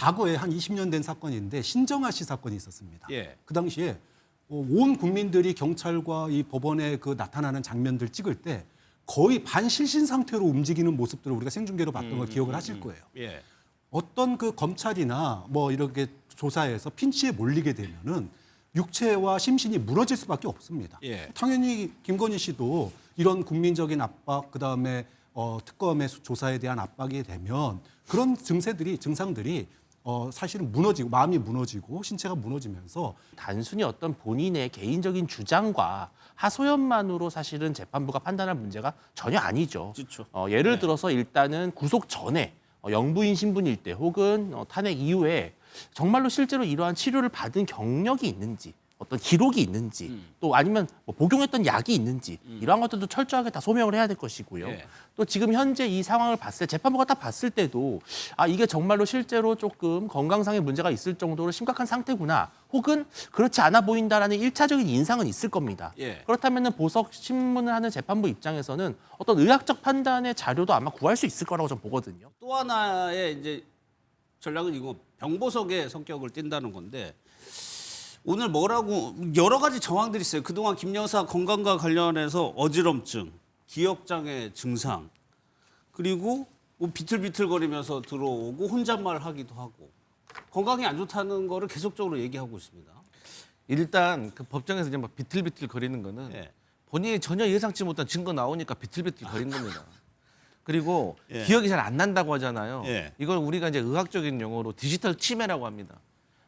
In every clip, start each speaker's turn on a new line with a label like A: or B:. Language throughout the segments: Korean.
A: 과거에 한 20년 된 사건인데 신정아 씨 사건이 있었습니다.
B: 예.
A: 그 당시에 온 국민들이 경찰과 이 법원에 그 나타나는 장면들 찍을 때 거의 반실신 상태로 움직이는 모습들을 우리가 생중계로 봤던 걸 기억을 하실 거예요.
B: 예.
A: 어떤 그 검찰이나 뭐 이렇게 조사에서 핀치에 몰리게 되면은 육체와 심신이 무너질 수밖에 없습니다.
B: 예.
A: 당연히 김건희 씨도 이런 국민적인 압박, 그다음에 특검의 조사에 대한 압박이 되면 그런 증상들이 사실은 무너지고 마음이 무너지고 신체가 무너지면서
C: 단순히 어떤 본인의 개인적인 주장과 하소연만으로 사실은 재판부가 판단할 문제가 전혀 아니죠.
B: 그렇죠.
C: 예를 들어서 일단은 구속 전에 영부인 신분일 때 혹은 탄핵 이후에 정말로 실제로 이러한 치료를 받은 경력이 있는지 어떤 기록이 있는지 또 아니면 뭐 복용했던 약이 있는지 이러한 것들도 철저하게 다 소명을 해야 될 것이고요.
B: 예.
C: 또 지금 현재 이 상황을 봤을 때 재판부가 딱 봤을 때도 아 이게 정말로 실제로 조금 건강상의 문제가 있을 정도로 심각한 상태구나 혹은 그렇지 않아 보인다라는 일차적인 인상은 있을 겁니다.
B: 예.
C: 그렇다면 보석 신문을 하는 재판부 입장에서는 어떤 의학적 판단의 자료도 아마 구할 수 있을 거라고 저는 보거든요.
B: 또 하나의 이제 전략은 이거 병보석의 성격을 띈다는 건데 오늘 뭐라고 여러 가지 정황들이 있어요. 그동안 김 여사 건강과 관련해서 어지럼증, 기억장애 증상, 그리고 뭐 비틀비틀거리면서 들어오고 혼잣말 하기도 하고 건강이 안 좋다는 거를 계속적으로 얘기하고 있습니다.
D: 일단 그 법정에서 이제 막 비틀비틀 거리는 거는
B: 예.
D: 본인이 전혀 예상치 못한 증거 나오니까 비틀비틀 거린 겁니다. 그리고
B: 예.
D: 기억이 잘 안 난다고 하잖아요.
B: 예.
D: 이걸 우리가 이제 의학적인 용어로 디지털 치매라고 합니다.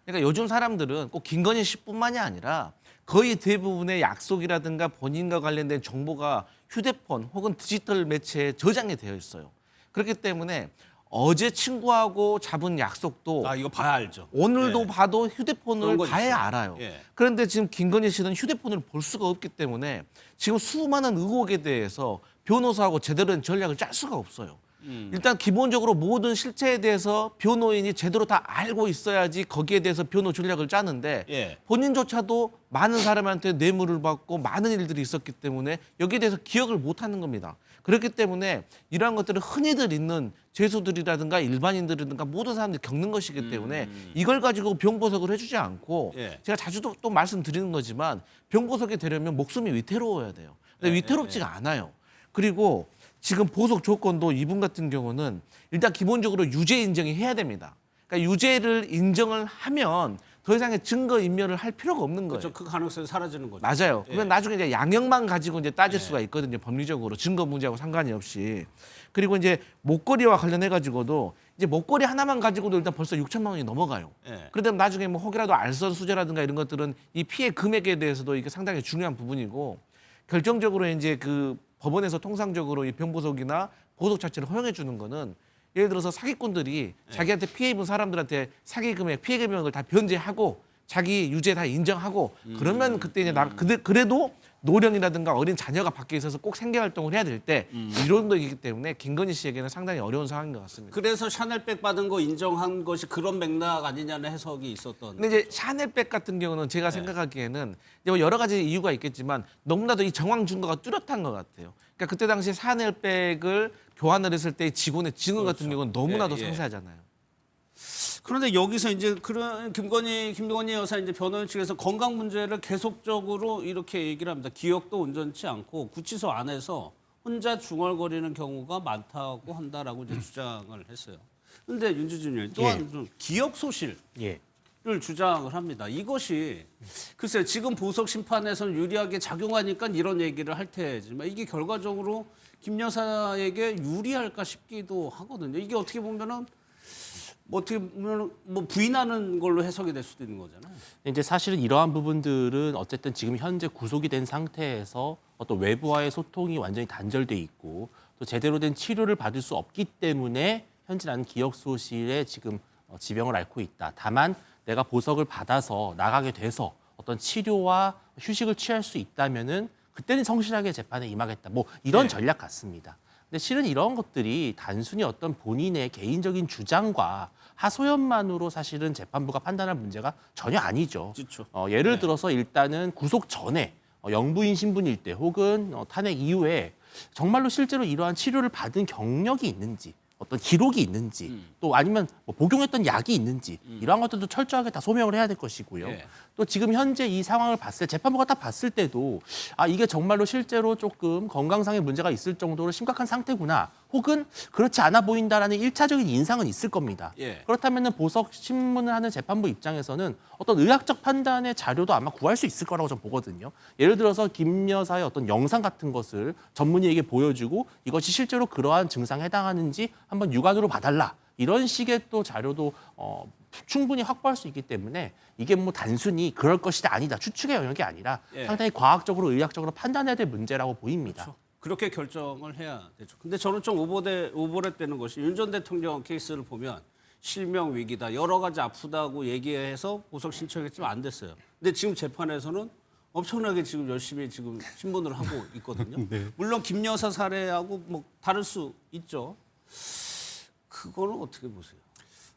D: 그러니까 요즘 사람들은 꼭 김건희 씨뿐만이 아니라 거의 대부분의 약속이라든가 본인과 관련된 정보가 휴대폰 혹은 디지털 매체에 저장이 되어 있어요. 그렇기 때문에 어제 친구하고 잡은 약속도
B: 아 이거 봐야 알죠.
D: 오늘도
B: 예.
D: 봐도
B: 그런
D: 휴대폰을
B: 거
D: 봐야
B: 있어요.
D: 알아요.
B: 예.
D: 그런데 지금 김건희 씨는 휴대폰을 볼 수가 없기 때문에 지금 수많은 의혹에 대해서 변호사하고 제대로 된 전략을 짤 수가 없어요. 일단 기본적으로 모든 실체에 대해서 변호인이 제대로 다 알고 있어야지 거기에 대해서 변호 전략을 짜는데
B: 예.
D: 본인조차도 많은 사람한테 뇌물을 받고 많은 일들이 있었기 때문에 여기에 대해서 기억을 못하는 겁니다. 그렇기 때문에 이러한 것들은 흔히들 있는 죄수들이라든가 일반인들이라든가 모든 사람들이 겪는 것이기 때문에 이걸 가지고 병보석을 해주지 않고
B: 예.
D: 제가 자주 또 말씀드리는 거지만 병보석이 되려면 목숨이 위태로워야 돼요. 근데 위태롭지가 않아요. 그리고 지금 보석 조건도 이분 같은 경우는 일단 기본적으로 유죄 인정이 해야 됩니다. 그러니까 유죄를 인정을 하면 더 이상의 증거 인멸을 할 필요가 없는 거예요.
B: 그렇죠. 그 가능성이 사라지는 거죠.
D: 맞아요.
B: 예.
D: 그러면 나중에 이제 양형만 가지고 이제 따질 수가 있거든요. 법리적으로 증거 문제하고 상관이 없이. 그리고 이제 목걸이와 관련해 가지고도 이제 목걸이 하나만 가지고도 일단 벌써 6천만 원이 넘어가요.
B: 예.
D: 그러다 나중에 뭐 혹이라도 알선 수재라든가 이런 것들은 이 피해 금액에 대해서도 이게 상당히 중요한 부분이고 결정적으로 이제 그 법원에서 통상적으로 이 병보석이나 보석 자체를 허용해 주는 거는 예를 들어서 사기꾼들이 자기한테 피해 입은 사람들한테 사기 금액, 피해 금액을 다 변제하고 자기 유죄 다 인정하고 그러면 그때 이제 그래도 노령이라든가 어린 자녀가 밖에 있어서 꼭 생계 활동을 해야 될 때 이런 거이기 때문에 김건희 씨에게는 상당히 어려운 상황인 것 같습니다.
B: 그래서 샤넬백 받은 거 인정한 것이 그런 맥락 아니냐는 해석이 있었던.
D: 근데 이제 샤넬백 같은 경우는 제가 생각하기에는 이제 뭐 여러 가지 이유가 있겠지만 너무나도 이 정황 증거가 뚜렷한 것 같아요. 그러니까 그때 당시에 샤넬백을 교환을 했을 때 직원의 증언 같은 경우는 너무나도
B: 예, 예.
D: 상세하잖아요.
B: 그런데 여기서 이제 그런 김건희 여사 이제 변호인 측에서 건강 문제를 계속적으로 이렇게 얘기를 합니다. 기억도 온전치 않고 구치소 안에서 혼자 중얼거리는 경우가 많다고 한다라고 이제 주장을 했어요. 그런데 윤주진 의원 또한 좀 기억 소실을
C: 예.
B: 주장을 합니다. 이것이 글쎄요 지금 보석 심판에서는 유리하게 작용하니까 이런 얘기를 할 테지만 이게 결과적으로 김 여사에게 유리할까 싶기도 하거든요. 이게 어떻게 보면은 뭐 부인하는 걸로 해석이 될 수도 있는 거잖아요.
C: 이제 사실은 이러한 부분들은 어쨌든 지금 현재 구속이 된 상태에서 어떤 외부와의 소통이 완전히 단절돼 있고 또 제대로 된 치료를 받을 수 없기 때문에 현재 나는 기억 소실에 지금 지병을 앓고 있다. 다만 내가 보석을 받아서 나가게 돼서 어떤 치료와 휴식을 취할 수 있다면은 그때는 성실하게 재판에 임하겠다. 뭐 이런 전략 같습니다. 근데 실은 이런 것들이 단순히 어떤 본인의 개인적인 주장과 하소연만으로 사실은 재판부가 판단할 문제가 전혀 아니죠.
B: 그렇죠.
C: 예를 들어서 일단은 구속 전에 영부인 신분일 때 혹은 탄핵 이후에 정말로 실제로 이러한 치료를 받은 경력이 있는지 어떤 기록이 있는지 또 아니면 뭐 복용했던 약이 있는지 이러한 것들도 철저하게 다 소명을 해야 될 것이고요.
B: 예.
C: 또 지금 현재 이 상황을 봤을 때 재판부가 딱 봤을 때도 아 이게 정말로 실제로 조금 건강상의 문제가 있을 정도로 심각한 상태구나 혹은 그렇지 않아 보인다라는 1차적인 인상은 있을 겁니다.
B: 예.
C: 그렇다면 보석 신문을 하는 재판부 입장에서는 어떤 의학적 판단의 자료도 아마 구할 수 있을 거라고 저는 보거든요. 예를 들어서 김 여사의 어떤 영상 같은 것을 전문의에게 보여주고 이것이 실제로 그러한 증상에 해당하는지 한번 육안으로 봐달라. 이런 식의 또 자료도 충분히 확보할 수 있기 때문에 이게 뭐 단순히 그럴 것이다 아니다 추측의 영역이 아니라
B: 예.
C: 상당히 과학적으로 의학적으로 판단해야 될 문제라고 보입니다.
B: 그렇죠. 그렇게 결정을 해야 되죠. 근데 저는 좀 오버랩되는 것이 윤 전 대통령 케이스를 보면 실명 위기다, 여러 가지 아프다고 얘기해서 보석 신청했지만 안 됐어요. 근데 지금 재판에서는 엄청나게 지금 열심히 지금 신문을 하고 있거든요.
A: 네.
B: 물론 김 여사 사례하고 뭐 다를 수 있죠. 그거는 어떻게 보세요?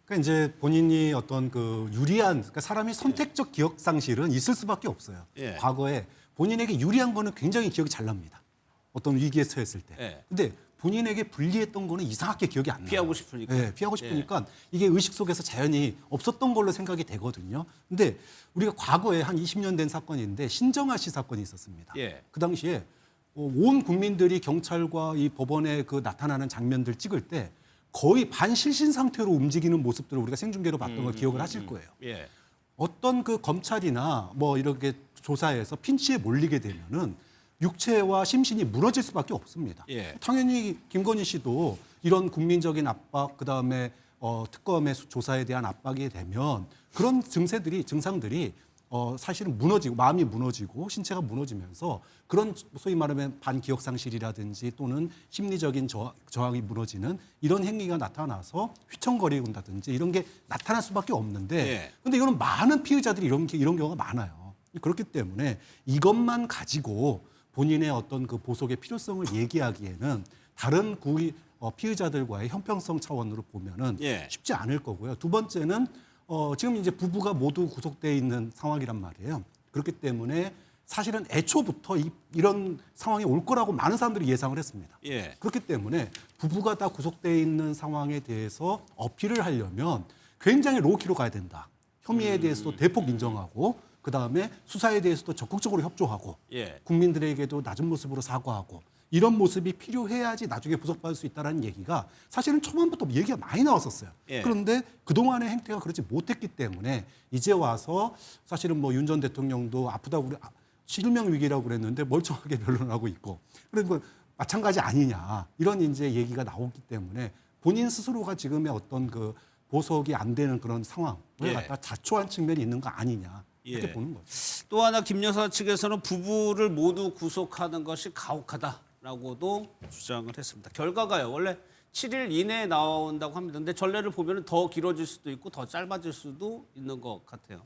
A: 그러니까 이제 본인이 어떤 그 유리한, 그러니까 사람이 선택적 기억 상실은 있을 수밖에 없어요.
B: 예.
A: 과거에 본인에게 유리한 거는 굉장히 기억이 잘 납니다. 어떤 위기에 처했을 때.
B: 예.
A: 근데 본인에게 불리했던 거는 이상하게 기억이 안 나요.
B: 피하고 싶으니까.
A: 네, 피하고 싶으니까 이게 의식 속에서 자연히 없었던 걸로 생각이 되거든요. 근데 우리가 과거에 한 20년 된 사건인데 신정아 씨 사건이 있었습니다.
B: 예.
A: 그 당시에 온 국민들이 경찰과 이 법원에 그 나타나는 장면들 찍을 때 거의 반실신 상태로 움직이는 모습들을 우리가 생중계로 봤던 걸 기억을 하실 거예요.
B: 예.
A: 어떤 그 검찰이나 뭐 이렇게 조사에서 핀치에 몰리게 되면은 육체와 심신이 무너질 수밖에 없습니다.
B: 예.
A: 당연히 김건희 씨도 이런 국민적인 압박, 그 다음에 특검의 조사에 대한 압박이 되면 그런 증상들이 사실은 무너지고 마음이 무너지고 신체가 무너지면서 그런 소위 말하면 반기억 상실이라든지 또는 심리적인 저항이 무너지는 이런 행위가 나타나서 휘청거리는다든지 이런 게 나타날 수밖에 없는데
B: 예.
A: 근데 이거는 많은 피의자들이 이런 경우가 많아요. 그렇기 때문에 이것만 가지고 본인의 어떤 그 보석의 필요성을 얘기하기에는 다른 피의자들과의 형평성 차원으로 보면은
B: 예.
A: 쉽지 않을 거고요. 두 번째는 지금 이제 부부가 모두 구속돼 있는 상황이란 말이에요. 그렇기 때문에 사실은 애초부터 이런 상황이 올 거라고 많은 사람들이 예상을 했습니다.
B: 예.
A: 그렇기 때문에 부부가 다 구속돼 있는 상황에 대해서 어필을 하려면 굉장히 로우키로 가야 된다. 혐의에 대해서도 대폭 인정하고 그다음에 수사에 대해서도 적극적으로 협조하고
B: 예.
A: 국민들에게도 낮은 모습으로 사과하고 이런 모습이 필요해야지 나중에 구속받을 수 있다는 얘기가 사실은 초반부터 얘기가 많이 나왔었어요.
B: 예.
A: 그런데 그동안의 행태가 그렇지 못했기 때문에 이제 와서 사실은 뭐 윤 전 대통령도 아프다고 실명 위기라고 그랬는데 멀쩡하게 변론하고 있고 그리고 마찬가지 아니냐 이런 이제 얘기가 나오기 때문에 본인 스스로가 지금의 어떤 그 보석이 안 되는 그런 상황을
B: 예.
A: 갖다 자초한 측면이 있는 거 아니냐 이렇게
B: 예.
A: 보는 거죠.
B: 또 하나 김 여사 측에서는 부부를 모두 구속하는 것이 가혹하다라고도 주장을 했습니다. 결과가요. 원래 7일 이내에 나온다고 합니다. 근데 전례를 보면 더 길어질 수도 있고 더 짧아질 수도 있는 것 같아요.